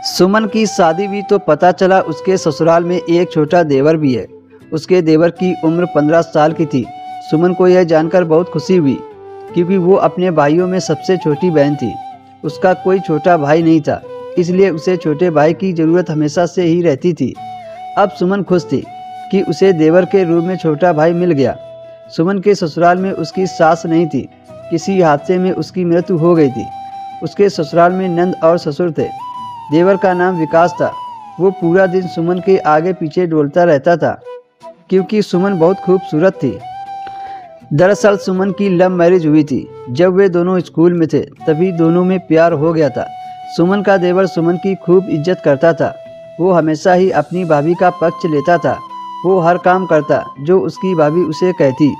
सुमन की शादी हुई तो पता चला उसके ससुराल में एक छोटा देवर भी है। उसके देवर की उम्र 15 साल की थी। सुमन को यह जानकर बहुत खुशी हुई क्योंकि वो अपने भाइयों में सबसे छोटी बहन थी। उसका कोई छोटा भाई नहीं था, इसलिए उसे छोटे भाई की ज़रूरत हमेशा से ही रहती थी। अब सुमन खुश थी कि उसे देवर के रूप में छोटा भाई मिल गया। सुमन के ससुराल में उसकी सास नहीं थी, किसी हादसे में उसकी मृत्यु हो गई थी। उसके ससुराल में नंद और ससुर थे। देवर का नाम विकास था। वो पूरा दिन सुमन के आगे पीछे डोलता रहता था क्योंकि सुमन बहुत खूबसूरत थी। दरअसल सुमन की लव मैरिज हुई थी। जब वे दोनों स्कूल में थे तभी दोनों में प्यार हो गया था। सुमन का देवर सुमन की खूब इज्जत करता था। वो हमेशा ही अपनी भाभी का पक्ष लेता था। वो हर काम करता जो उसकी भाभी उसे कहती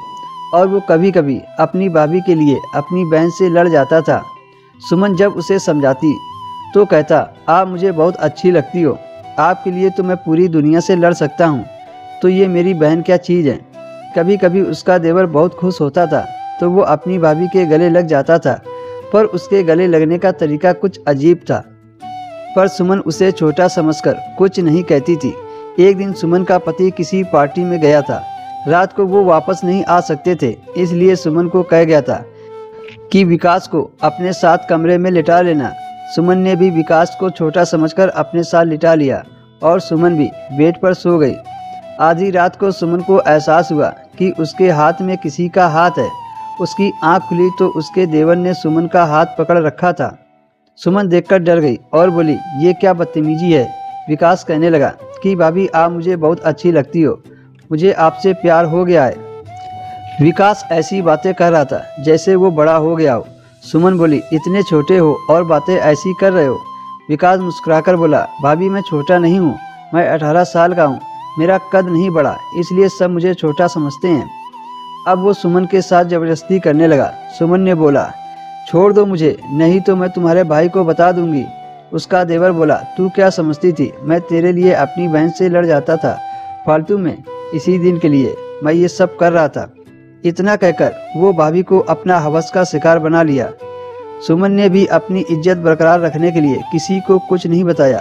और वो कभी कभी अपनी भाभी के लिए अपनी बहन से लड़ जाता था। सुमन जब उसे समझाती तो कहता, आप मुझे बहुत अच्छी लगती हो, आपके लिए तो मैं पूरी दुनिया से लड़ सकता हूँ, तो ये मेरी बहन क्या चीज़ है। कभी कभी उसका देवर बहुत खुश होता था तो वो अपनी भाभी के गले लग जाता था, पर उसके गले लगने का तरीका कुछ अजीब था। पर सुमन उसे छोटा समझकर कुछ नहीं कहती थी। एक दिन सुमन का पति किसी पार्टी में गया था। रात को वो वापस नहीं आ सकते थे, इसलिए सुमन को कह गया था कि विकास को अपने साथ कमरे में लिटा लेना। सुमन ने भी विकास को छोटा समझकर अपने साथ लिटा लिया और सुमन भी बेड पर सो गई। आधी रात को सुमन को एहसास हुआ कि उसके हाथ में किसी का हाथ है। उसकी आंख खुली तो उसके देवर ने सुमन का हाथ पकड़ रखा था। सुमन देखकर डर गई और बोली, ये क्या बदतमीजी है। विकास कहने लगा कि भाभी आप मुझे बहुत अच्छी लगती हो, मुझे आपसे प्यार हो गया है। विकास ऐसी बातें कर रहा था जैसे वो बड़ा हो गया हो। सुमन बोली, इतने छोटे हो और बातें ऐसी कर रहे हो। विकास मुस्कुराकर बोला, भाभी मैं छोटा नहीं हूँ, मैं 18 साल का हूँ, मेरा कद नहीं बढ़ा, इसलिए सब मुझे छोटा समझते हैं। अब वो सुमन के साथ ज़बरदस्ती करने लगा। सुमन ने बोला, छोड़ दो मुझे, नहीं तो मैं तुम्हारे भाई को बता दूंगी। उसका देवर बोला, तू क्या समझती थी, मैं तेरे लिए अपनी बहन से लड़ जाता था फालतू में, इसी दिन के लिए मैं ये सब कर रहा था। इतना कहकर वो भाभी को अपना हवस का शिकार बना लिया। सुमन ने भी अपनी इज्जत बरकरार रखने के लिए किसी को कुछ नहीं बताया।